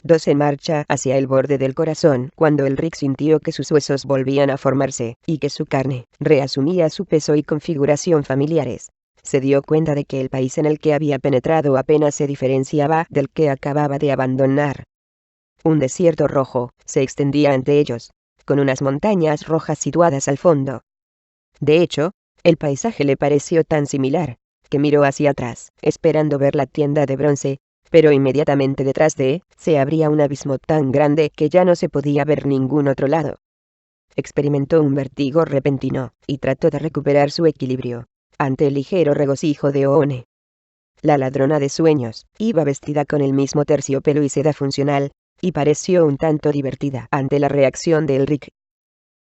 dos en marcha hacia el borde del corazón, cuando el Rick sintió que sus huesos volvían a formarse, y que su carne reasumía su peso y configuración familiares. Se dio cuenta de que el país en el que había penetrado apenas se diferenciaba del que acababa de abandonar. Un desierto rojo se extendía ante ellos, con unas montañas rojas situadas al fondo. De hecho, el paisaje le pareció tan similar, que miró hacia atrás, esperando ver la tienda de bronce, pero inmediatamente detrás de se abría un abismo tan grande que ya no se podía ver ningún otro lado. Experimentó un vértigo repentino, y trató de recuperar su equilibrio, ante el ligero regocijo de Oone. La ladrona de sueños iba vestida con el mismo terciopelo y seda funcional, y pareció un tanto divertida ante la reacción de Elric.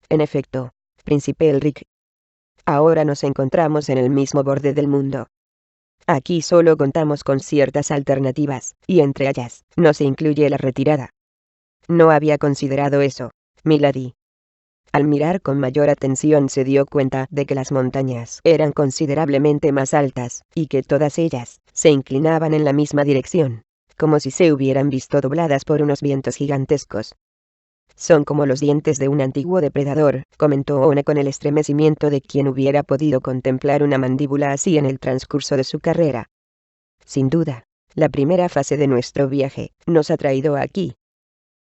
En efecto, príncipe Elric, ahora nos encontramos en el mismo borde del mundo. Aquí solo contamos con ciertas alternativas, y entre ellas, no se incluye la retirada. No había considerado eso, milady. Al mirar con mayor atención se dio cuenta de que las montañas eran considerablemente más altas, y que todas ellas se inclinaban en la misma dirección, como si se hubieran visto dobladas por unos vientos gigantescos. Son como los dientes de un antiguo depredador, comentó Oone con el estremecimiento de quien hubiera podido contemplar una mandíbula así en el transcurso de su carrera. Sin duda, la primera fase de nuestro viaje nos ha traído aquí.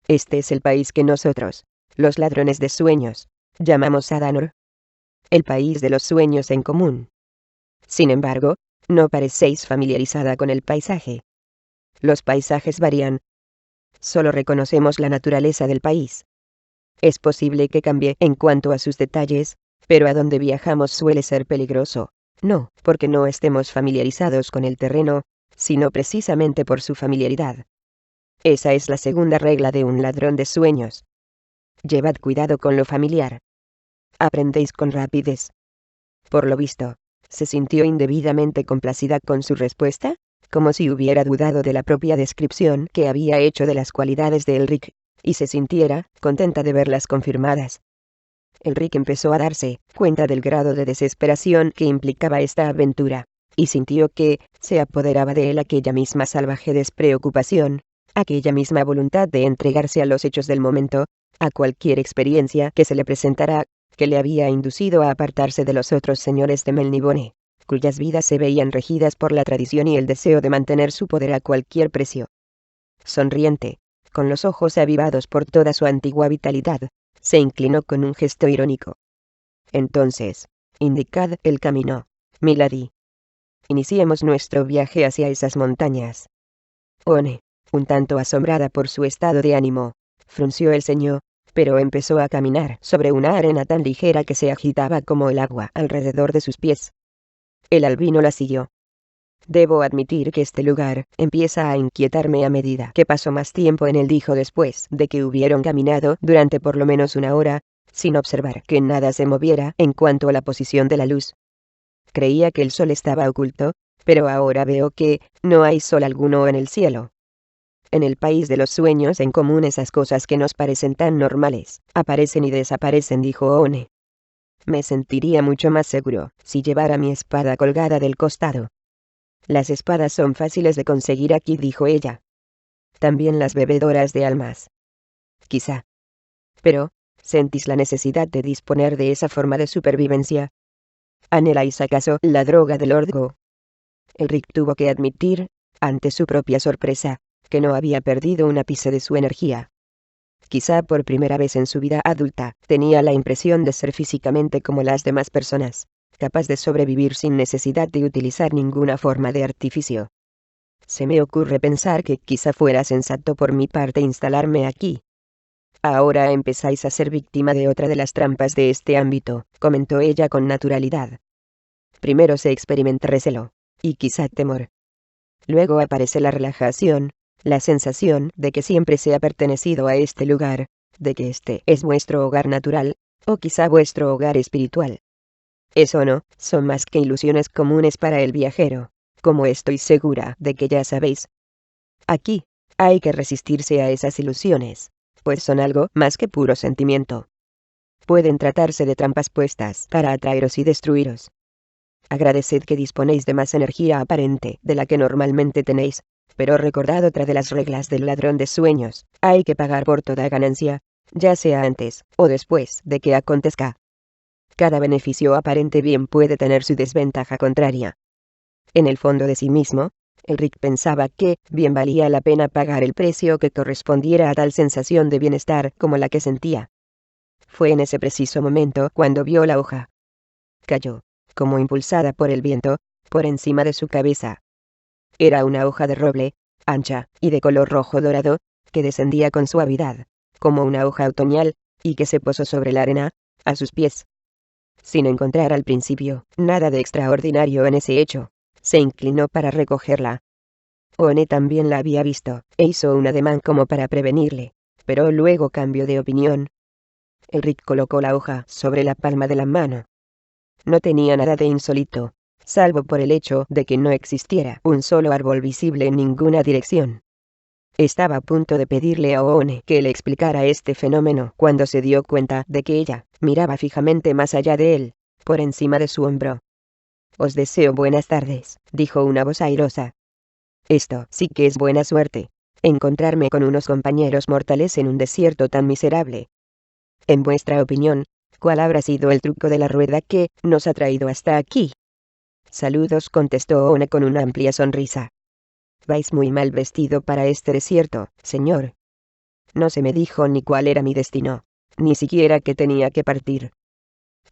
Este es el país que nosotros, los ladrones de sueños, llamamos Adanor. El país de los sueños en común. Sin embargo, no parecéis familiarizada con el paisaje. Los paisajes varían. Solo reconocemos la naturaleza del país. Es posible que cambie en cuanto a sus detalles, pero a donde viajamos suele ser peligroso, no porque no estemos familiarizados con el terreno, sino precisamente por su familiaridad. Esa es la segunda regla de un ladrón de sueños. Llevad cuidado con lo familiar. Aprendéis con rapidez. Por lo visto, se sintió indebidamente complacida con su respuesta, como si hubiera dudado de la propia descripción que había hecho de las cualidades de Elric, y se sintiera contenta de verlas confirmadas. Elric empezó a darse cuenta del grado de desesperación que implicaba esta aventura, y sintió que se apoderaba de él aquella misma salvaje despreocupación, aquella misma voluntad de entregarse a los hechos del momento, a cualquier experiencia que se le presentara, que le había inducido a apartarse de los otros señores de Melnibone, cuyas vidas se veían regidas por la tradición y el deseo de mantener su poder a cualquier precio. Sonriente, con los ojos avivados por toda su antigua vitalidad, se inclinó con un gesto irónico. Entonces, indicad el camino, milady. Iniciemos nuestro viaje hacia esas montañas. Oone, un tanto asombrada por su estado de ánimo, frunció el ceño, pero empezó a caminar sobre una arena tan ligera que se agitaba como el agua alrededor de sus pies. El albino la siguió. Debo admitir que este lugar empieza a inquietarme a medida que paso más tiempo en él, dijo después de que hubieron caminado durante por lo menos una hora, sin observar que nada se moviera en cuanto a la posición de la luz. Creía que el sol estaba oculto, pero ahora veo que no hay sol alguno en el cielo. En el país de los sueños en común esas cosas que nos parecen tan normales, aparecen y desaparecen, dijo Oone. Me sentiría mucho más seguro si llevara mi espada colgada del costado. Las espadas son fáciles de conseguir aquí, dijo ella. También las bebedoras de almas. Quizá. Pero, ¿sentís la necesidad de disponer de esa forma de supervivencia? ¿Anheláis acaso la droga del Lord Go? Elric tuvo que admitir, ante su propia sorpresa, que no había perdido un ápice de su energía. Quizá por primera vez en su vida adulta, tenía la impresión de ser físicamente como las demás personas, capaz de sobrevivir sin necesidad de utilizar ninguna forma de artificio. Se me ocurre pensar que quizá fuera sensato por mi parte instalarme aquí. Ahora empezáis a ser víctima de otra de las trampas de este ámbito, comentó ella con naturalidad. Primero se experimenta recelo, y quizá temor. Luego aparece la relajación, la sensación de que siempre se ha pertenecido a este lugar, de que este es vuestro hogar natural, o quizá vuestro hogar espiritual. Eso no, son más que ilusiones comunes para el viajero, como estoy segura de que ya sabéis. Aquí, hay que resistirse a esas ilusiones, pues son algo más que puro sentimiento. Pueden tratarse de trampas puestas para atraeros y destruiros. Agradeced que disponéis de más energía aparente de la que normalmente tenéis, Pero recordad otra de las reglas del ladrón de sueños: hay que pagar por toda ganancia, ya sea antes o después de que acontezca. Cada beneficio aparente bien puede tener su desventaja contraria. En el fondo de sí mismo, el Rick pensaba que bien valía la pena pagar el precio que correspondiera a tal sensación de bienestar como la que sentía. Fue en ese preciso momento cuando vio la hoja. Cayó, como impulsada por el viento, por encima de su cabeza. Era una hoja de roble, ancha y de color rojo dorado, que descendía con suavidad, como una hoja otoñal, y que se posó sobre la arena, a sus pies. Sin encontrar al principio nada de extraordinario en ese hecho, se inclinó para recogerla. One también la había visto, e hizo un ademán como para prevenirle, pero luego cambió de opinión. El Rick colocó la hoja sobre la palma de la mano. No tenía nada de insólito, salvo por el hecho de que no existiera un solo árbol visible en ninguna dirección. Estaba a punto de pedirle a One que le explicara este fenómeno cuando se dio cuenta de que ella miraba fijamente más allá de él, por encima de su hombro. «Os deseo buenas tardes», dijo una voz airosa. «Esto sí que es buena suerte, encontrarme con unos compañeros mortales en un desierto tan miserable. En vuestra opinión, ¿cuál habrá sido el truco de la rueda que nos ha traído hasta aquí?» «Saludos», contestó One con una amplia sonrisa. «Vais muy mal vestido para este desierto, señor». No se me dijo ni cuál era mi destino, ni siquiera que tenía que partir.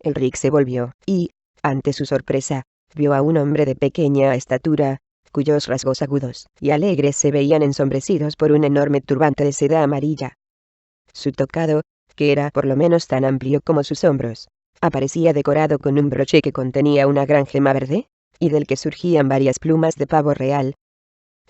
El Rick se volvió, y, ante su sorpresa, vio a un hombre de pequeña estatura, cuyos rasgos agudos y alegres se veían ensombrecidos por un enorme turbante de seda amarilla. Su tocado, que era por lo menos tan amplio como sus hombros, aparecía decorado con un broche que contenía una gran gema verde, y del que surgían varias plumas de pavo real.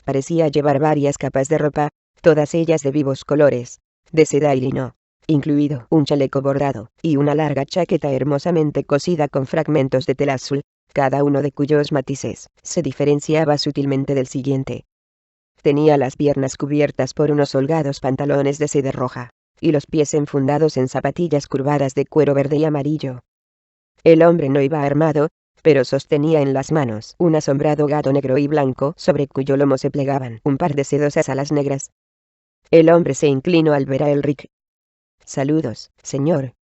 Parecía llevar varias capas de ropa, todas ellas de vivos colores, de seda y lino, incluido un chaleco bordado, y una larga chaqueta hermosamente cosida con fragmentos de tela azul, cada uno de cuyos matices se diferenciaba sutilmente del siguiente. Tenía las piernas cubiertas por unos holgados pantalones de seda roja, y los pies enfundados en zapatillas curvadas de cuero verde y amarillo. El hombre no iba armado, pero sostenía en las manos un asombrado gato negro y blanco sobre cuyo lomo se plegaban un par de sedosas alas negras. El hombre se inclinó al ver a Elric. «Saludos, señor.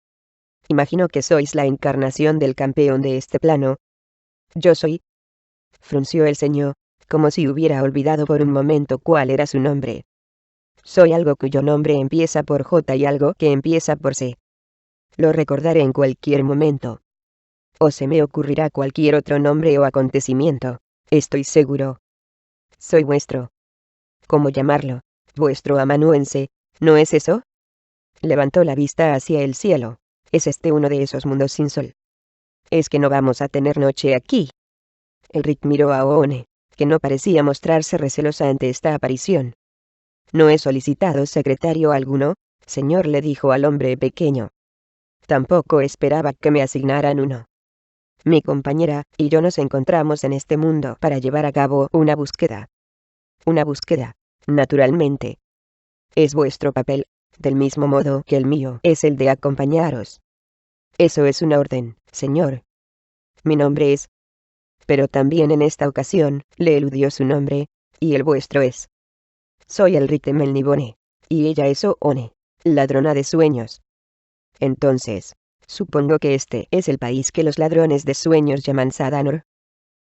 Imagino que sois la encarnación del campeón de este plano». «Yo soy». Frunció el ceño, como si hubiera olvidado por un momento cuál era su nombre. «Soy algo cuyo nombre empieza por J y algo que empieza por C. Lo recordaré en cualquier momento. O se me ocurrirá cualquier otro nombre o acontecimiento, estoy seguro. Soy vuestro. ¿Cómo llamarlo? Vuestro amanuense, ¿no es eso?» Levantó la vista hacia el cielo. ¿Es este uno de esos mundos sin sol? ¿Es que no vamos a tener noche aquí? El Rick miró a One, que no parecía mostrarse recelosa ante esta aparición. «No he solicitado secretario alguno, señor», le dijo al hombre pequeño. «Tampoco esperaba que me asignaran uno. Mi compañera y yo nos encontramos en este mundo para llevar a cabo una búsqueda. Una búsqueda, naturalmente. Es vuestro papel, del mismo modo que el mío es el de acompañaros. Eso es una orden, señor. Mi nombre es...». Pero también en esta ocasión, le eludió su nombre, y el vuestro es. «Soy Elric de Melnibone, y ella es One, ladrona de sueños». «Entonces, supongo que este es el país que los ladrones de sueños llaman Sadanor.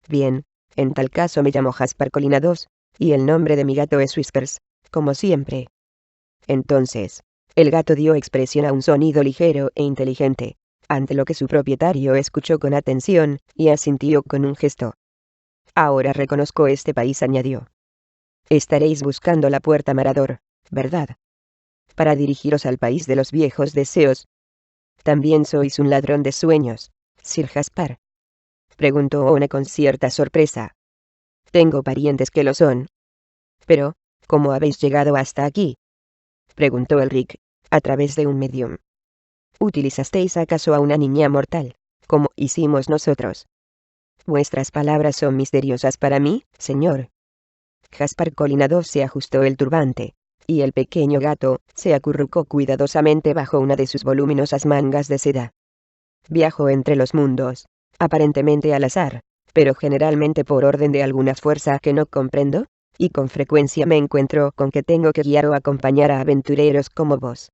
Bien, en tal caso me llamo Jaspar Colina II, y el nombre de mi gato es Whiskers, como siempre». Entonces, el gato dio expresión a un sonido ligero e inteligente, ante lo que su propietario escuchó con atención, y asintió con un gesto. «Ahora reconozco este país», añadió. «Estaréis buscando la puerta Marador, ¿verdad? Para dirigiros al país de los viejos deseos. ¿También sois un ladrón de sueños, Sir Jaspar?», preguntó One con cierta sorpresa. «Tengo parientes que lo son». «Pero, ¿cómo habéis llegado hasta aquí?», preguntó Elric, a través de un medium. «¿Utilizasteis acaso a una niña mortal, como hicimos nosotros?». «Vuestras palabras son misteriosas para mí, señor». Jaspar Colina II se ajustó el turbante, y el pequeño gato se acurrucó cuidadosamente bajo una de sus voluminosas mangas de seda. «Viajo entre los mundos, aparentemente al azar, pero generalmente por orden de alguna fuerza que no comprendo, y con frecuencia me encuentro con que tengo que guiar o acompañar a aventureros como vos.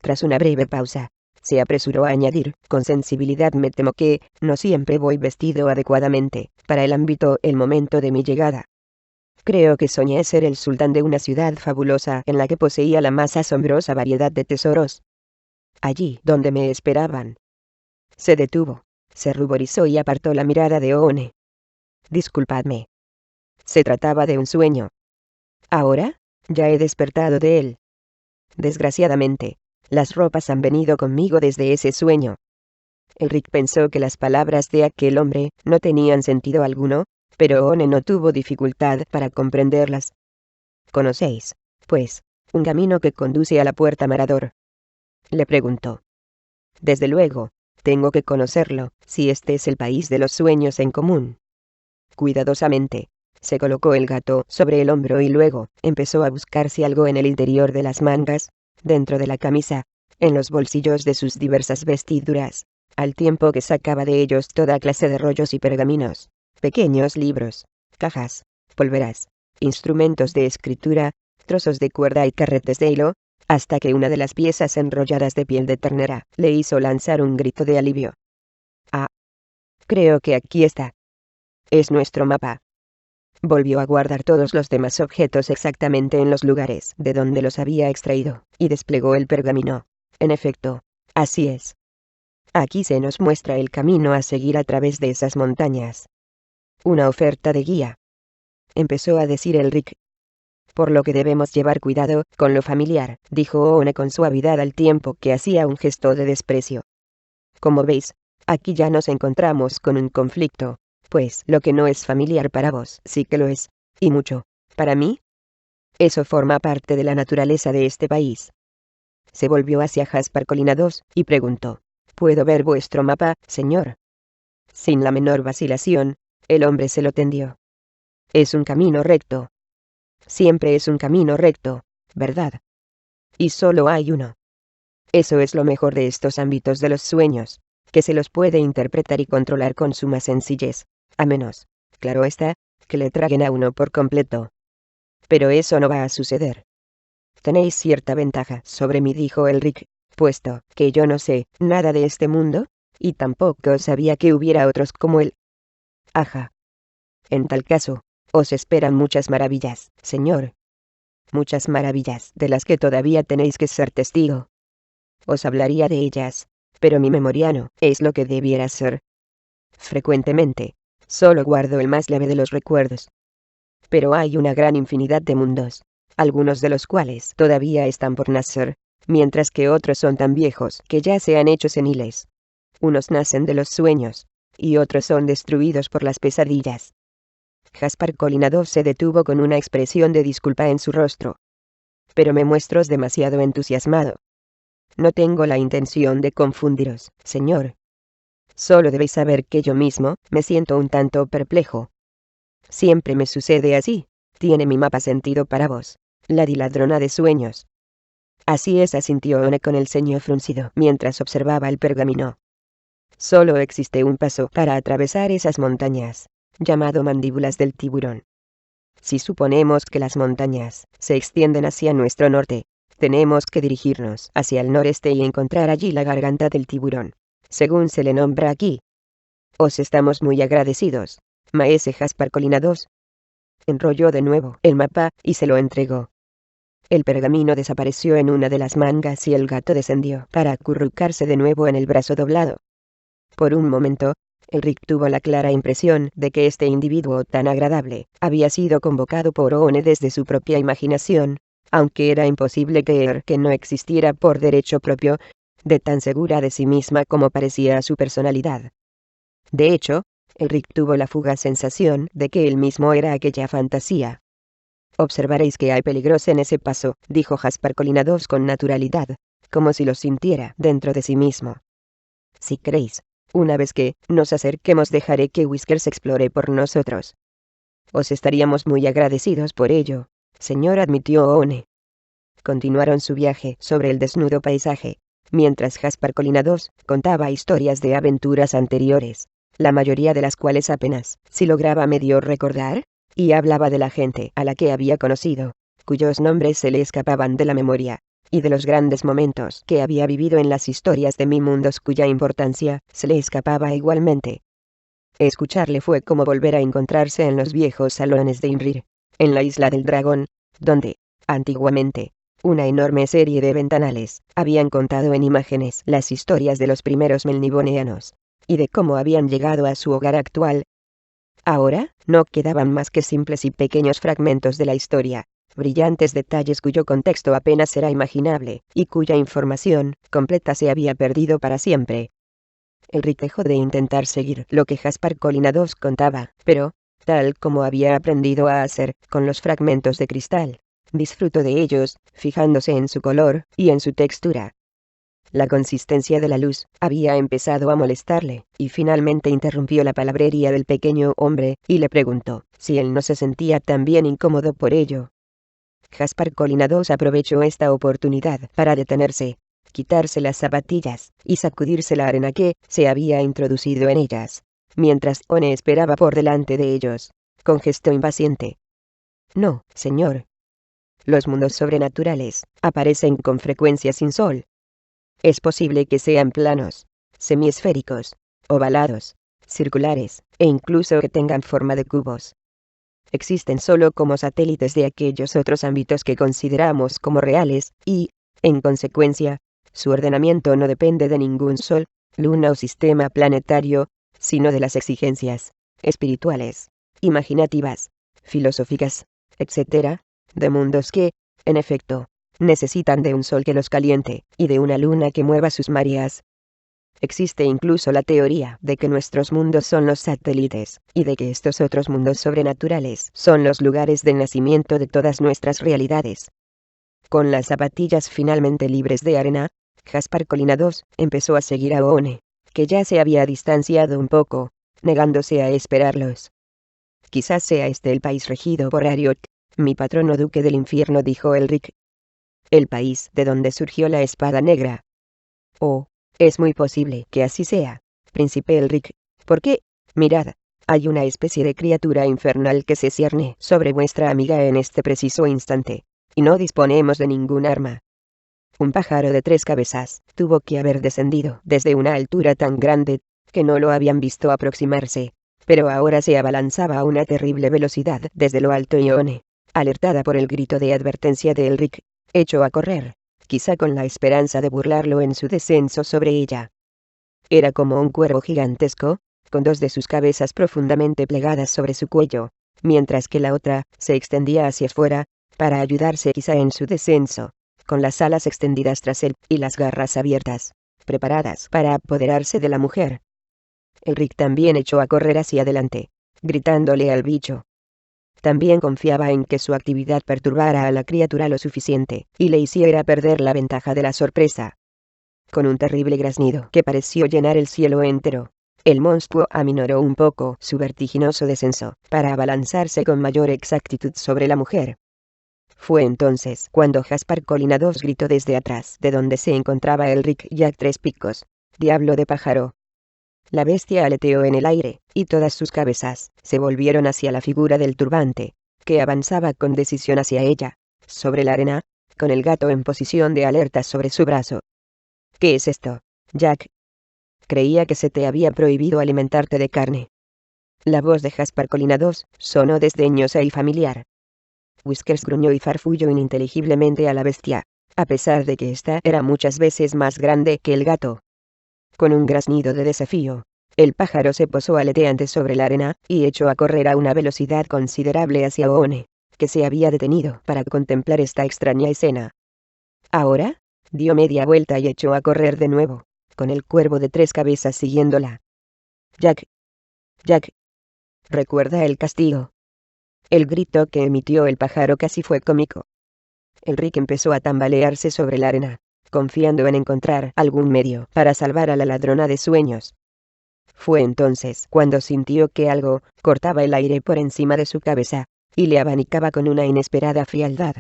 Tras una breve pausa, se apresuró a añadir, con sensibilidad: me temo que, no siempre voy vestido adecuadamente, para el ámbito, el momento de mi llegada. Creo que soñé ser el sultán de una ciudad fabulosa en la que poseía la más asombrosa variedad de tesoros. Allí donde me esperaban. Se detuvo, se ruborizó y apartó la mirada de Oone. Disculpadme. Se trataba de un sueño. Ahora, ya he despertado de él. Desgraciadamente, las ropas han venido conmigo desde ese sueño. Elric pensó que las palabras de aquel hombre no tenían sentido alguno, pero Oone no tuvo dificultad para comprenderlas. ¿Conocéis, pues, un camino que conduce a la puerta Marador?, le preguntó. Desde luego, tengo que conocerlo, si este es el país de los sueños en común. Cuidadosamente, se colocó el gato sobre el hombro y luego empezó a buscarse algo en el interior de las mangas, dentro de la camisa, en los bolsillos de sus diversas vestiduras, al tiempo que sacaba de ellos toda clase de rollos y pergaminos, pequeños libros, cajas, polveras, instrumentos de escritura, trozos de cuerda y carretes de hilo, hasta que una de las piezas enrolladas de piel de ternera le hizo lanzar un grito de alivio. Ah, creo que aquí está. Es nuestro mapa. Volvió a guardar todos los demás objetos exactamente en los lugares de donde los había extraído, y desplegó el pergamino. En efecto, así es. Aquí se nos muestra el camino a seguir a través de esas montañas. Una oferta de guía. Empezó a decir Elric. Por lo que debemos llevar cuidado con lo familiar, dijo Oone con suavidad al tiempo que hacía un gesto de desprecio. Como veis, aquí ya nos encontramos con un conflicto, pues lo que no es familiar para vos sí que lo es, y mucho, para mí. Eso forma parte de la naturaleza de este país. Se volvió hacia Jaspar Colina II y preguntó: ¿puedo ver vuestro mapa, señor? Sin la menor vacilación, el hombre se lo tendió. Es un camino recto. Siempre es un camino recto, ¿verdad? Y solo hay uno. Eso es lo mejor de estos ámbitos de los sueños, que se los puede interpretar y controlar con suma sencillez, a menos, claro está, que le traguen a uno por completo. Pero eso no va a suceder. Tenéis cierta ventaja sobre mí, dijo Elric, puesto que yo no sé nada de este mundo, y tampoco sabía que hubiera otros como él. Ajá. En tal caso, os esperan muchas maravillas, señor. Muchas maravillas de las que todavía tenéis que ser testigo. Os hablaría de ellas, pero mi memoria no es lo que debiera ser. Frecuentemente, solo guardo el más leve de los recuerdos. Pero hay una gran infinidad de mundos, algunos de los cuales todavía están por nacer, mientras que otros son tan viejos que ya se han hecho seniles. Unos nacen de los sueños, y otros son destruidos por las pesadillas. Jaspar Colina II se detuvo con una expresión de disculpa en su rostro. Pero me muestro demasiado entusiasmado. No tengo la intención de confundiros, señor. Solo debéis saber que yo mismo me siento un tanto perplejo. Siempre me sucede así. ¿Tiene mi mapa sentido para vos, ladradrona de sueños? Así es, asintió Oone con el ceño fruncido mientras observaba el pergamino. Solo existe un paso para atravesar esas montañas, llamado Mandíbulas del Tiburón. Si suponemos que las montañas se extienden hacia nuestro norte, tenemos que dirigirnos hacia el noreste y encontrar allí la garganta del tiburón, según se le nombra aquí. Os estamos muy agradecidos, maese Jaspar Colina II. Enrolló de nuevo el mapa y se lo entregó. El pergamino desapareció en una de las mangas y el gato descendió para acurrucarse de nuevo en el brazo doblado. Por un momento, Elric tuvo la clara impresión de que este individuo tan agradable había sido convocado por Oone desde su propia imaginación, aunque era imposible creer que no existiera por derecho propio, de tan segura de sí misma como parecía su personalidad. De hecho, Elric tuvo la fugaz sensación de que él mismo era aquella fantasía. Observaréis que hay peligros en ese paso, dijo Jaspar Colina II con naturalidad, como si lo sintiera dentro de sí mismo. Si queréis, una vez que nos acerquemos dejaré que Whiskers explore por nosotros. Os estaríamos muy agradecidos por ello, señor, admitió Oone. Continuaron su viaje sobre el desnudo paisaje, mientras Jaspar Colina II contaba historias de aventuras anteriores, la mayoría de las cuales apenas si lograba medio recordar, y hablaba de la gente a la que había conocido, cuyos nombres se le escapaban de la memoria, y de los grandes momentos que había vivido en las historias de mil mundos cuya importancia se le escapaba igualmente. Escucharle fue como volver a encontrarse en los viejos salones de Imrir, en la isla del dragón, donde, antiguamente, una enorme serie de ventanales habían contado en imágenes las historias de los primeros melniboneanos, y de cómo habían llegado a su hogar actual. Ahora, no quedaban más que simples y pequeños fragmentos de la historia, brillantes detalles cuyo contexto apenas era imaginable, y cuya información completa se había perdido para siempre. Elric dejó de intentar seguir lo que Jaspar Colinados contaba, pero, tal como había aprendido a hacer con los fragmentos de cristal, disfrutó de ellos, fijándose en su color y en su textura. La consistencia de la luz había empezado a molestarle, y finalmente interrumpió la palabrería del pequeño hombre, y le preguntó si él no se sentía también incómodo por ello. Jaspar Colinados aprovechó esta oportunidad para detenerse, quitarse las zapatillas, y sacudirse la arena que se había introducido en ellas, mientras One esperaba por delante de ellos, con gesto impaciente. No, señor. Los mundos sobrenaturales aparecen con frecuencia sin sol. Es posible que sean planos, semiesféricos, ovalados, circulares, e incluso que tengan forma de cubos. Existen solo como satélites de aquellos otros ámbitos que consideramos como reales, y, en consecuencia, su ordenamiento no depende de ningún sol, luna o sistema planetario, sino de las exigencias espirituales, imaginativas, filosóficas, etc., de mundos que, en efecto, necesitan de un sol que los caliente, y de una luna que mueva sus mareas. Existe incluso la teoría de que nuestros mundos son los satélites, y de que estos otros mundos sobrenaturales son los lugares de nacimiento de todas nuestras realidades. Con las zapatillas finalmente libres de arena, Jaspar Colinados empezó a seguir a One, que ya se había distanciado un poco, negándose a esperarlos. Quizás sea este el país regido por Ariok, mi patrono duque del infierno, dijo Elric. El país de donde surgió la espada negra. Oh, es muy posible que así sea, príncipe Elric, porque, mirad, hay una especie de criatura infernal que se cierne sobre vuestra amiga en este preciso instante, y no disponemos de ningún arma. Un pájaro de 3 cabezas tuvo que haber descendido desde una altura tan grande, que no lo habían visto aproximarse, pero ahora se abalanzaba a una terrible velocidad desde lo alto y One, alertada por el grito de advertencia de Elric, echó a correr, quizá con la esperanza de burlarlo en su descenso sobre ella. Era como un cuervo gigantesco, con 2 de sus cabezas profundamente plegadas sobre su cuello, mientras que la otra se extendía hacia afuera, para ayudarse quizá en su descenso, con las alas extendidas tras él y las garras abiertas, preparadas para apoderarse de la mujer. Elric también echó a correr hacia adelante, gritándole al bicho. También confiaba en que su actividad perturbara a la criatura lo suficiente, y le hiciera perder la ventaja de la sorpresa. Con un terrible graznido que pareció llenar el cielo entero, el monstruo aminoró un poco su vertiginoso descenso, para abalanzarse con mayor exactitud sobre la mujer. Fue entonces cuando Jaspar Colinados gritó desde atrás de donde se encontraba Elric Jack Tres Picos, diablo de pájaro. La bestia aleteó en el aire, y todas sus cabezas se volvieron hacia la figura del turbante, que avanzaba con decisión hacia ella, sobre la arena, con el gato en posición de alerta sobre su brazo. ¿Qué es esto, Jack? Creía que se te había prohibido alimentarte de carne. La voz de Jaspar Colinados sonó desdeñosa y familiar. Whiskers gruñó y farfulló ininteligiblemente a la bestia, a pesar de que ésta era muchas veces más grande que el gato. Con un graznido de desafío, el pájaro se posó aleteante sobre la arena, y echó a correr a una velocidad considerable hacia One, que se había detenido para contemplar esta extraña escena. Ahora, dio media vuelta y echó a correr de nuevo, con el cuervo de 3 cabezas siguiéndola. Jack. Jack. ¿Recuerda el castigo? El grito que emitió el pájaro casi fue cómico. Elric empezó a tambalearse sobre la arena, confiando en encontrar algún medio para salvar a la ladrona de sueños. Fue entonces cuando sintió que algo cortaba el aire por encima de su cabeza, y le abanicaba con una inesperada frialdad.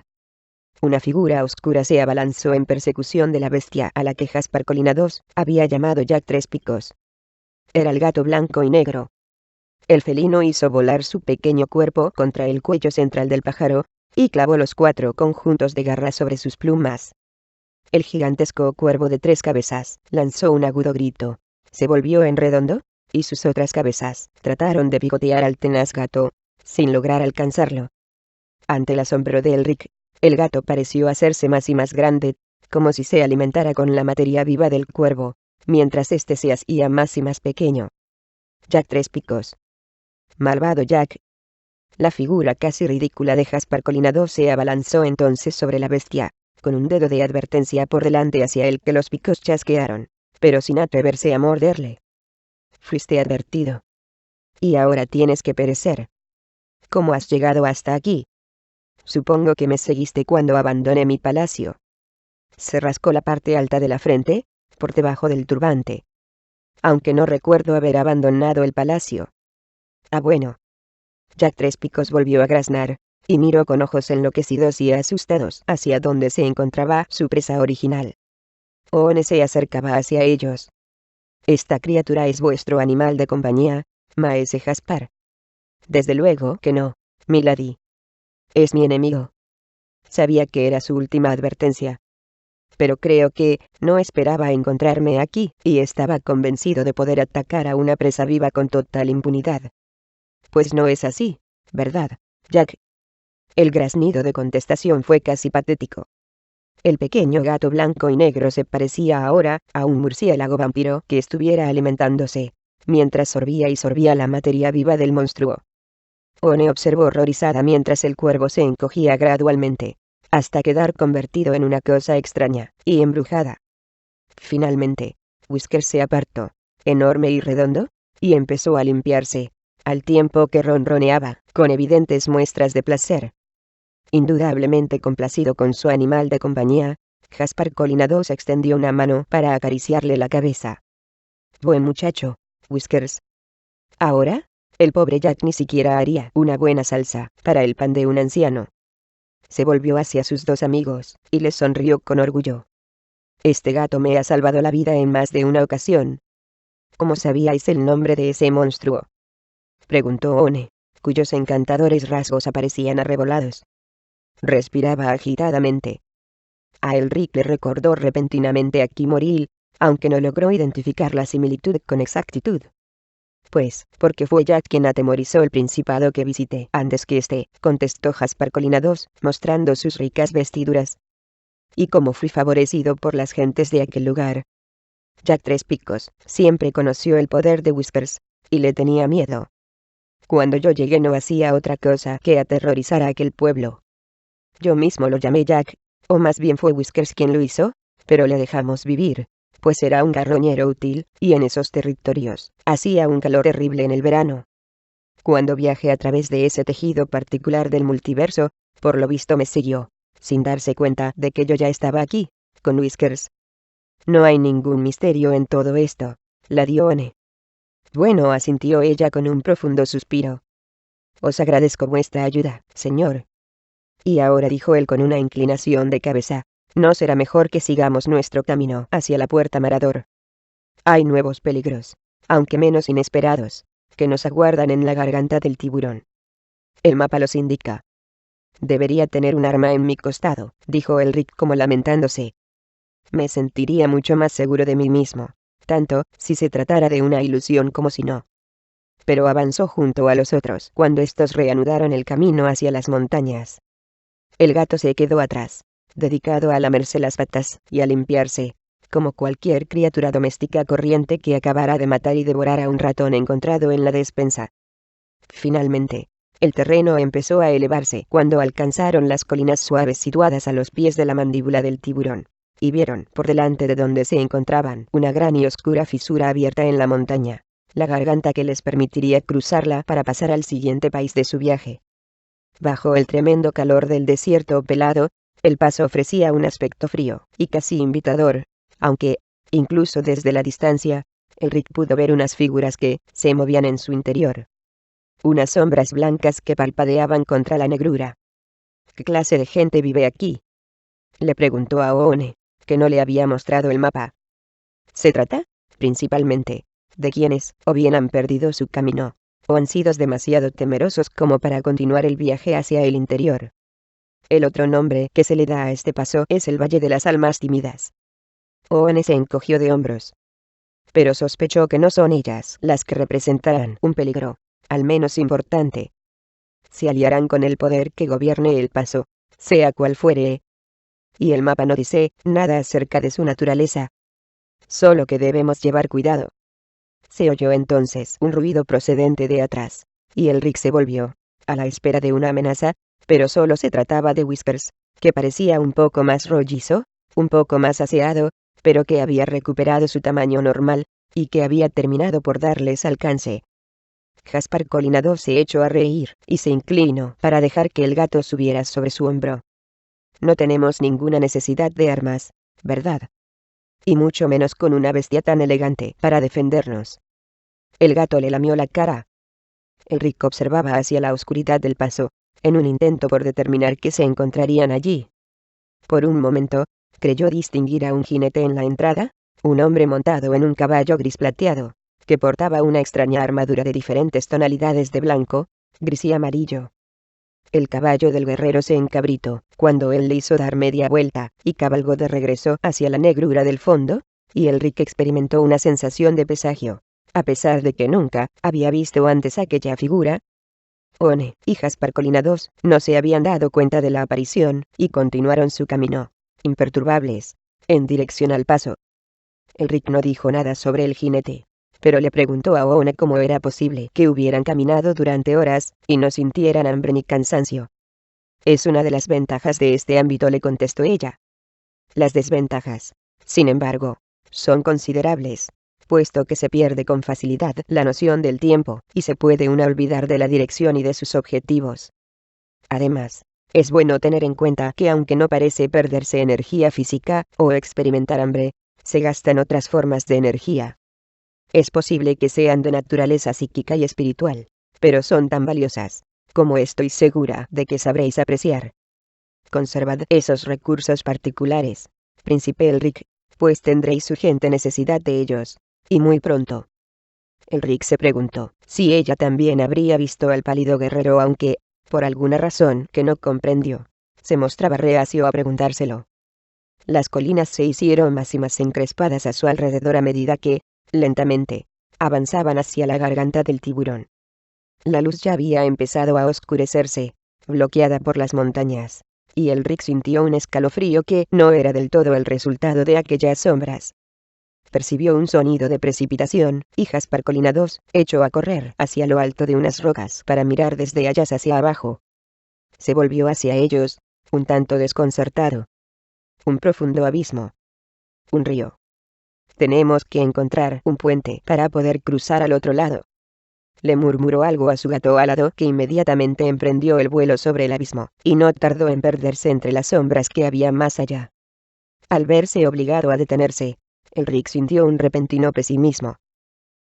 Una figura oscura se abalanzó en persecución de la bestia a la que Jaspar Colinados había llamado Jack Tres Picos. Era el gato blanco y negro. El felino hizo volar su pequeño cuerpo contra el cuello central del pájaro, y clavó los 4 conjuntos de garras sobre sus plumas. El gigantesco cuervo de 3 cabezas lanzó un agudo grito, se volvió en redondo, y sus otras cabezas trataron de picotear al tenaz gato, sin lograr alcanzarlo. Ante el asombro de Elric, el gato pareció hacerse más y más grande, como si se alimentara con la materia viva del cuervo, mientras éste se hacía más y más pequeño. Jack Tres Picos. Malvado Jack. La figura casi ridícula de Jaspar Colinado se abalanzó entonces sobre la bestia, con un dedo de advertencia por delante hacia el que los picos chasquearon, pero sin atreverse a morderle. Fuiste advertido. Y ahora tienes que perecer. ¿Cómo has llegado hasta aquí? Supongo que me seguiste cuando abandoné mi palacio. Se rascó la parte alta de la frente, por debajo del turbante. Aunque no recuerdo haber abandonado el palacio. Ah, bueno. Jack Tres Picos volvió a graznar, y miró con ojos enloquecidos y asustados hacia donde se encontraba su presa original. Oone se acercaba hacia ellos. Esta criatura es vuestro animal de compañía, maese Jaspar. Desde luego que no, milady. Es mi enemigo. Sabía que era su última advertencia. Pero creo que no esperaba encontrarme aquí, y estaba convencido de poder atacar a una presa viva con total impunidad. Pues no es así, ¿verdad, Jack? El graznido de contestación fue casi patético. El pequeño gato blanco y negro se parecía ahora a un murciélago vampiro que estuviera alimentándose, mientras sorbía y sorbía la materia viva del monstruo. One observó horrorizada mientras el cuervo se encogía gradualmente, hasta quedar convertido en una cosa extraña y embrujada. Finalmente, Whiskers se apartó, enorme y redondo, y empezó a limpiarse, al tiempo que ronroneaba, con evidentes muestras de placer. Indudablemente complacido con su animal de compañía, Jaspar Colinado se extendió una mano para acariciarle la cabeza. Buen muchacho, Whiskers. Ahora, el pobre Jack ni siquiera haría una buena salsa para el pan de un anciano. Se volvió hacia sus 2 amigos, y les sonrió con orgullo. Este gato me ha salvado la vida en más de una ocasión. ¿Cómo sabíais el nombre de ese monstruo?, preguntó One, cuyos encantadores rasgos aparecían arrebolados. Respiraba agitadamente. A Elric le recordó repentinamente a Kimoril, aunque no logró identificar la similitud con exactitud. Pues, porque fue Jack quien atemorizó el principado que visité antes que este, contestó Jaspar Colinados, mostrando sus ricas vestiduras. Y como fui favorecido por las gentes de aquel lugar. Jack Tres Picos siempre conoció el poder de Whiskers, y le tenía miedo. Cuando yo llegué no hacía otra cosa que aterrorizar a aquel pueblo. Yo mismo lo llamé Jack, o más bien fue Whiskers quien lo hizo, pero le dejamos vivir, pues era un carroñero útil, y en esos territorios hacía un calor terrible en el verano. Cuando viajé a través de ese tejido particular del multiverso, por lo visto me siguió, sin darse cuenta de que yo ya estaba aquí, con Whiskers. No hay ningún misterio en todo esto, la dio One. Bueno, asintió ella con un profundo suspiro. Os agradezco vuestra ayuda, señor. Y ahora, dijo él con una inclinación de cabeza, ¿no será mejor que sigamos nuestro camino hacia la puerta Marador? Hay nuevos peligros, aunque menos inesperados, que nos aguardan en la garganta del tiburón. El mapa los indica. Debería tener un arma en mi costado, dijo Elric como lamentándose. Me sentiría mucho más seguro de mí mismo, tanto si se tratara de una ilusión como si no. Pero avanzó junto a los otros cuando estos reanudaron el camino hacia las montañas. El gato se quedó atrás, dedicado a lamerse las patas y a limpiarse, como cualquier criatura doméstica corriente que acabara de matar y devorar a un ratón encontrado en la despensa. Finalmente, el terreno empezó a elevarse cuando alcanzaron las colinas suaves situadas a los pies de la mandíbula del tiburón, y vieron por delante de donde se encontraban una gran y oscura fisura abierta en la montaña, la garganta que les permitiría cruzarla para pasar al siguiente país de su viaje. Bajo el tremendo calor del desierto pelado, el paso ofrecía un aspecto frío y casi invitador, aunque, incluso desde la distancia, Elric pudo ver unas figuras que se movían en su interior. Unas sombras blancas que parpadeaban contra la negrura. ¿Qué clase de gente vive aquí?, le preguntó a Oone, que no le había mostrado el mapa. Se trata, principalmente, de quienes o bien han perdido su camino, o han sido demasiado temerosos como para continuar el viaje hacia el interior. El otro nombre que se le da a este paso es el Valle de las Almas Tímidas. Oone se encogió de hombros. Pero sospechó que no son ellas las que representarán un peligro, al menos importante. Se aliarán con el poder que gobierne el paso, sea cual fuere. Y el mapa no dice nada acerca de su naturaleza. Solo que debemos llevar cuidado. Se oyó entonces un ruido procedente de atrás, y el Rick se volvió, a la espera de una amenaza, pero solo se trataba de Whispers, que parecía un poco más rollizo, un poco más aseado, pero que había recuperado su tamaño normal, y que había terminado por darles alcance. Jaspar Colinado se echó a reír, y se inclinó para dejar que el gato subiera sobre su hombro. No tenemos ninguna necesidad de armas, ¿verdad? Y mucho menos con una bestia tan elegante para defendernos. El gato le lamió la cara. El Rick observaba hacia la oscuridad del paso, en un intento por determinar qué se encontrarían allí. Por un momento, creyó distinguir a un jinete en la entrada, un hombre montado en un caballo gris plateado, que portaba una extraña armadura de diferentes tonalidades de blanco, gris y amarillo. El caballo del guerrero se encabritó, cuando él le hizo dar media vuelta, y cabalgó de regreso hacia la negrura del fondo, y el Rick experimentó una sensación de presagio, a pesar de que nunca había visto antes aquella figura. Oone y Jaspar Colinados no se habían dado cuenta de la aparición, y continuaron su camino, imperturbables, en dirección al paso. El Rick no dijo nada sobre el jinete, pero le preguntó a Oone cómo era posible que hubieran caminado durante horas, y no sintieran hambre ni cansancio. Es una de las ventajas de este ámbito, le contestó ella. Las desventajas, sin embargo, son considerables, puesto que se pierde con facilidad la noción del tiempo, y se puede uno olvidar de la dirección y de sus objetivos. Además, es bueno tener en cuenta que aunque no parece perderse energía física, o experimentar hambre, se gastan otras formas de energía. Es posible que sean de naturaleza psíquica y espiritual, pero son tan valiosas, como estoy segura de que sabréis apreciar. Conservad esos recursos particulares, príncipe Elric, pues tendréis urgente necesidad de ellos, y muy pronto. Elric se preguntó si ella también habría visto al pálido guerrero, aunque, por alguna razón que no comprendió, se mostraba reacio a preguntárselo. Las colinas se hicieron más y más encrespadas a su alrededor a medida que, lentamente, avanzaban hacia la garganta del tiburón. La luz ya había empezado a oscurecerse, bloqueada por las montañas, y el Rick sintió un escalofrío que no era del todo el resultado de aquellas sombras. Percibió un sonido de precipitación, y Jaspar Colinados echó a correr hacia lo alto de unas rocas para mirar desde allá hacia abajo. Se volvió hacia ellos, un tanto desconcertado. Un profundo abismo. Un río. Tenemos que encontrar un puente para poder cruzar al otro lado. Le murmuró algo a su gato alado, que inmediatamente emprendió el vuelo sobre el abismo, y no tardó en perderse entre las sombras que había más allá. Al verse obligado a detenerse, el Rick sintió un repentino pesimismo.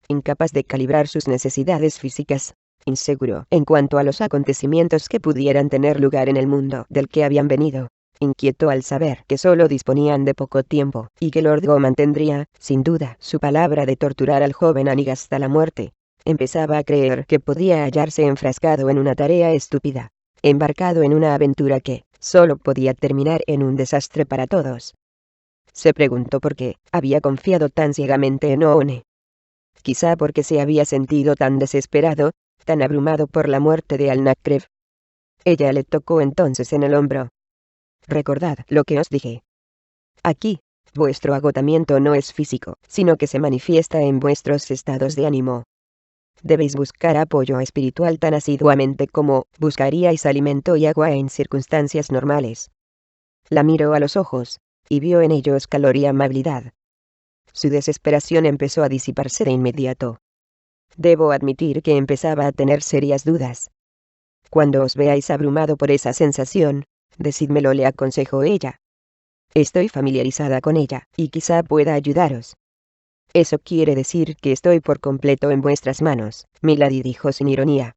Incapaz de calibrar sus necesidades físicas, inseguro en cuanto a los acontecimientos que pudieran tener lugar en el mundo del que habían venido, inquieto al saber que solo disponían de poco tiempo, y que Lord Go mantendría, sin duda, su palabra de torturar al joven Anig hasta la muerte. Empezaba a creer que podía hallarse enfrascado en una tarea estúpida, embarcado en una aventura que solo podía terminar en un desastre para todos. Se preguntó por qué había confiado tan ciegamente en Oone. Quizá porque se había sentido tan desesperado, tan abrumado por la muerte de Alnacrev. Ella le tocó entonces en el hombro. Recordad lo que os dije. Aquí, vuestro agotamiento no es físico, sino que se manifiesta en vuestros estados de ánimo. Debéis buscar apoyo espiritual tan asiduamente como buscaríais alimento y agua en circunstancias normales. La miró a los ojos, y vio en ellos calor y amabilidad. Su desesperación empezó a disiparse de inmediato. Debo admitir que empezaba a tener serias dudas. Cuando os veáis abrumado por esa sensación, decídmelo, le aconsejó ella. Estoy familiarizada con ella, y quizá pueda ayudaros. Eso quiere decir que estoy por completo en vuestras manos, Milady dijo sin ironía.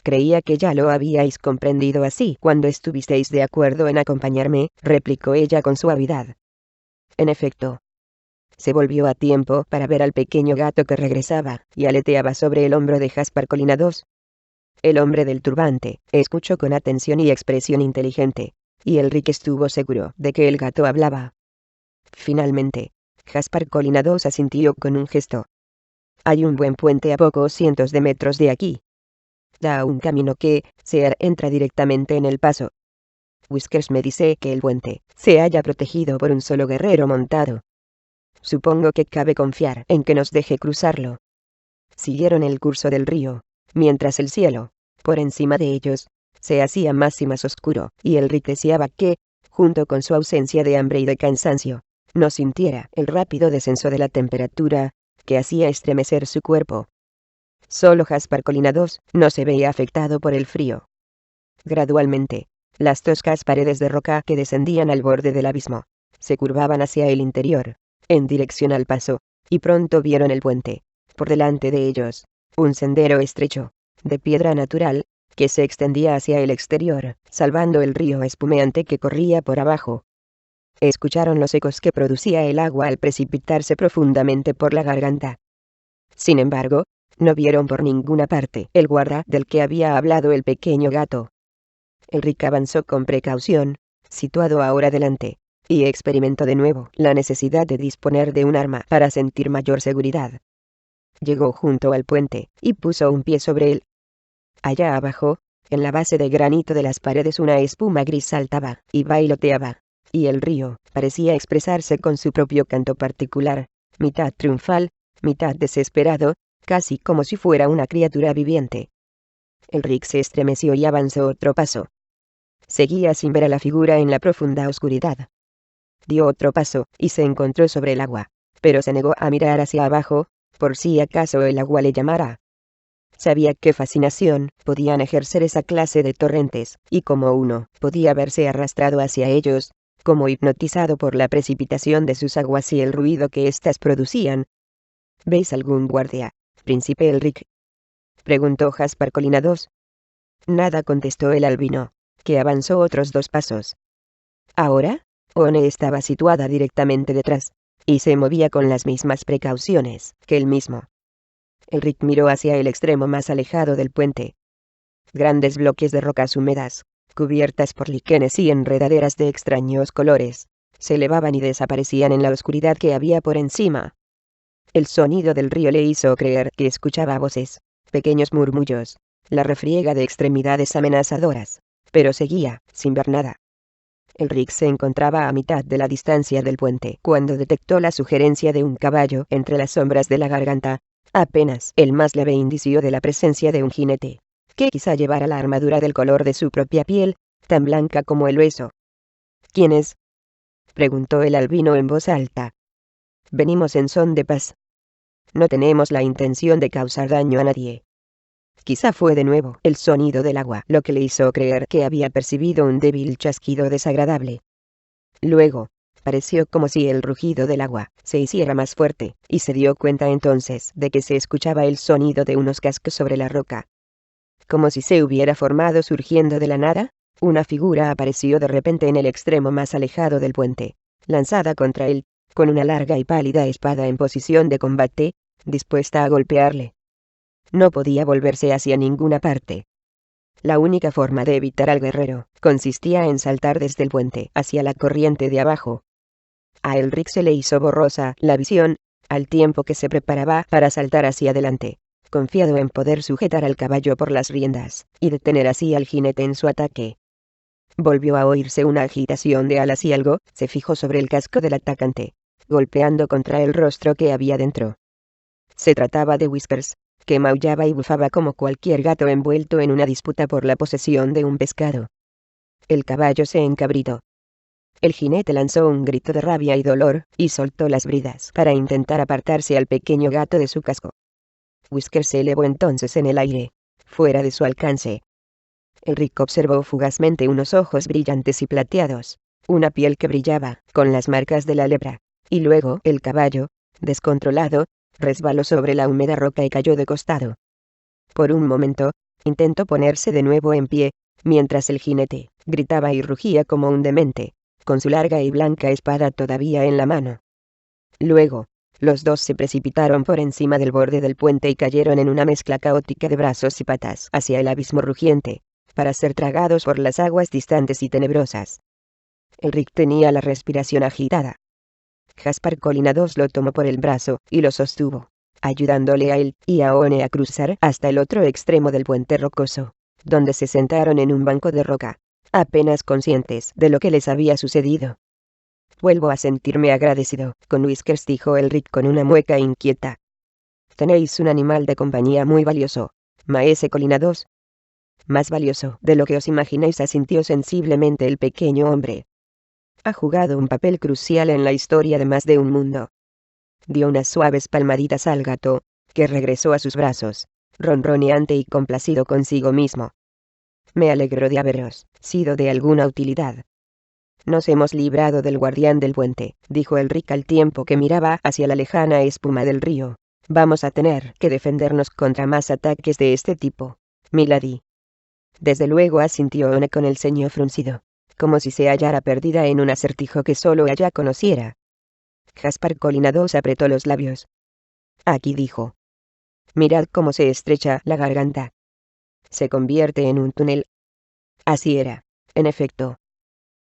Creía que ya lo habíais comprendido así cuando estuvisteis de acuerdo en acompañarme, replicó ella con suavidad. En efecto. Se volvió a tiempo para ver al pequeño gato que regresaba y aleteaba sobre el hombro de Jaspar Colina II. El hombre del turbante escuchó con atención y expresión inteligente, y Elric estuvo seguro de que el gato hablaba. Finalmente, Jaspar Colina II asintió con un gesto. Hay un buen puente a pocos cientos de metros de aquí. Da un camino que, entra directamente en el paso. Whiskers me dice que el puente se halla protegido por un solo guerrero montado. Supongo que cabe confiar en que nos deje cruzarlo. Siguieron el curso del río, mientras el cielo, por encima de ellos, se hacía más y más oscuro, y Elric deseaba que, junto con su ausencia de hambre y de cansancio, no sintiera el rápido descenso de la temperatura, que hacía estremecer su cuerpo. Solo Jaspar Colina II no se veía afectado por el frío. Gradualmente, las toscas paredes de roca que descendían al borde del abismo, se curvaban hacia el interior, en dirección al paso, y pronto vieron el puente. Por delante de ellos, un sendero estrecho, de piedra natural, que se extendía hacia el exterior, salvando el río espumeante que corría por abajo. Escucharon los ecos que producía el agua al precipitarse profundamente por la garganta. Sin embargo, no vieron por ninguna parte el guarda del que había hablado el pequeño gato. Elric avanzó con precaución, situado ahora delante, y experimentó de nuevo la necesidad de disponer de un arma para sentir mayor seguridad. Llegó junto al puente, y puso un pie sobre él. Allá abajo, en la base de granito de las paredes, una espuma gris saltaba y bailoteaba, y el río parecía expresarse con su propio canto particular, mitad triunfal, mitad desesperado, casi como si fuera una criatura viviente. Elric se estremeció y avanzó otro paso. Seguía sin ver a la figura en la profunda oscuridad. Dio otro paso, y se encontró sobre el agua, pero se negó a mirar hacia abajo, por si acaso el agua le llamara. Sabía qué fascinación podían ejercer esa clase de torrentes, y cómo uno podía verse arrastrado hacia ellos, como hipnotizado por la precipitación de sus aguas y el ruido que éstas producían. ¿Veis algún guardia, príncipe Elric?, preguntó Jaspar Colina II. Nada, contestó el albino, que avanzó otros 2 pasos. Ahora, One estaba situada directamente detrás, y se movía con las mismas precauciones que él mismo. Elric miró hacia el extremo más alejado del puente. Grandes bloques de rocas húmedas, cubiertas por líquenes y enredaderas de extraños colores, se elevaban y desaparecían en la oscuridad que había por encima. El sonido del río le hizo creer que escuchaba voces, pequeños murmullos, la refriega de extremidades amenazadoras, pero seguía, sin ver nada. Elric se encontraba a mitad de la distancia del puente cuando detectó la sugerencia de un caballo entre las sombras de la garganta, apenas el más leve indicio de la presencia de un jinete, que quizá llevara la armadura del color de su propia piel, tan blanca como el hueso. ¿Quién es?, preguntó el albino en voz alta. Venimos en son de paz. No tenemos la intención de causar daño a nadie. Quizá fue de nuevo el sonido del agua lo que le hizo creer que había percibido un débil chasquido desagradable. Luego, pareció como si el rugido del agua se hiciera más fuerte, y se dio cuenta entonces de que se escuchaba el sonido de unos cascos sobre la roca. Como si se hubiera formado surgiendo de la nada, una figura apareció de repente en el extremo más alejado del puente, lanzada contra él, con una larga y pálida espada en posición de combate, dispuesta a golpearle. No podía volverse hacia ninguna parte. La única forma de evitar al guerrero consistía en saltar desde el puente hacia la corriente de abajo. A Elric se le hizo borrosa la visión, al tiempo que se preparaba para saltar hacia adelante, confiado en poder sujetar al caballo por las riendas, y detener así al jinete en su ataque. Volvió a oírse una agitación de alas y algo se fijó sobre el casco del atacante, golpeando contra el rostro que había dentro. Se trataba de Whiskers, que maullaba y bufaba como cualquier gato envuelto en una disputa por la posesión de un pescado. El caballo se encabritó. El jinete lanzó un grito de rabia y dolor, y soltó las bridas para intentar apartarse al pequeño gato de su casco. Whiskers se elevó entonces en el aire, fuera de su alcance. Elric observó fugazmente unos ojos brillantes y plateados, una piel que brillaba con las marcas de la lepra, y luego el caballo, descontrolado, resbaló sobre la húmeda roca y cayó de costado. Por un momento, intentó ponerse de nuevo en pie, mientras el jinete gritaba y rugía como un demente, con su larga y blanca espada todavía en la mano. Luego, los dos se precipitaron por encima del borde del puente y cayeron en una mezcla caótica de brazos y patas hacia el abismo rugiente, para ser tragados por las aguas distantes y tenebrosas. Elric tenía la respiración agitada. Jaspar Colina II lo tomó por el brazo y lo sostuvo, ayudándole a él y a Oone a cruzar hasta el otro extremo del puente rocoso, donde se sentaron en un banco de roca, apenas conscientes de lo que les había sucedido. Vuelvo a sentirme agradecido con Whiskers, dijo Elric con una mueca inquieta. Tenéis un animal de compañía muy valioso, Maese Colina II. Más valioso de lo que os imagináis, asintió sensiblemente el pequeño hombre. Ha jugado un papel crucial en la historia de más de un mundo. Dio unas suaves palmaditas al gato, que regresó a sus brazos, ronroneante y complacido consigo mismo. Me alegro de haberos sido de alguna utilidad. Nos hemos librado del guardián del puente, dijo Elric al tiempo que miraba hacia la lejana espuma del río. Vamos a tener que defendernos contra más ataques de este tipo, milady. Desde luego, asintió Oone con el ceño fruncido, como si se hallara perdida en un acertijo que solo ella conociera. Jaspar Colina II apretó los labios. Aquí, dijo. Mirad cómo se estrecha la garganta. Se convierte en un túnel. Así era, en efecto.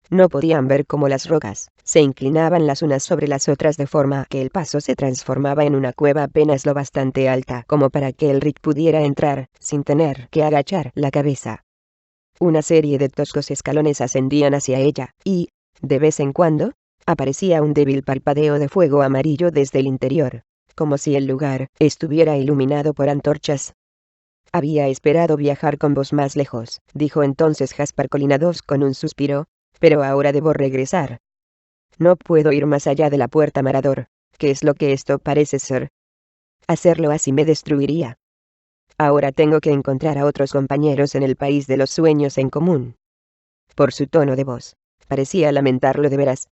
No podían ver cómo las rocas se inclinaban las unas sobre las otras de forma que el paso se transformaba en una cueva apenas lo bastante alta como para que Elric pudiera entrar sin tener que agachar la cabeza. Una serie de toscos escalones ascendían hacia ella, y, de vez en cuando, aparecía un débil parpadeo de fuego amarillo desde el interior, como si el lugar estuviera iluminado por antorchas. Había esperado viajar con vos más lejos, dijo entonces Jaspar Colina II con un suspiro, pero ahora debo regresar. No puedo ir más allá de la puerta Marador. ¿Qué es lo que esto parece ser? Hacerlo así me destruiría. Ahora tengo que encontrar a otros compañeros en el país de los sueños en común. Por su tono de voz, parecía lamentarlo de veras.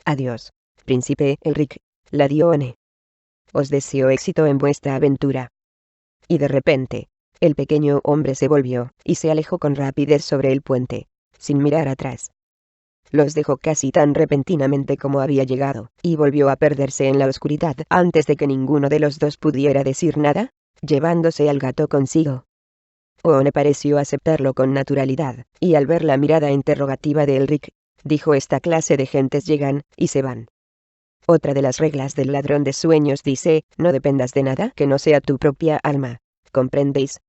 Adiós, príncipe Elric, la dio Oone. Os deseo éxito en vuestra aventura. Y de repente, el pequeño hombre se volvió y se alejó con rapidez sobre el puente, sin mirar atrás. Los dejó casi tan repentinamente como había llegado, y volvió a perderse en la oscuridad antes de que ninguno de los dos pudiera decir nada, llevándose al gato consigo. Oone pareció aceptarlo con naturalidad, y al ver la mirada interrogativa de Elric, dijo: esta clase de gentes llegan y se van. Otra de las reglas del ladrón de sueños dice: no dependas de nada que no sea tu propia alma. ¿Comprendéis?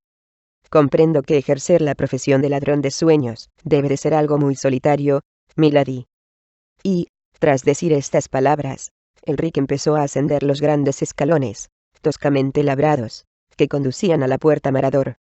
Comprendo que ejercer la profesión de ladrón de sueños debe de ser algo muy solitario, milady. Y, tras decir estas palabras, Elric empezó a ascender los grandes escalones, toscamente labrados, que conducían a la puerta Marador.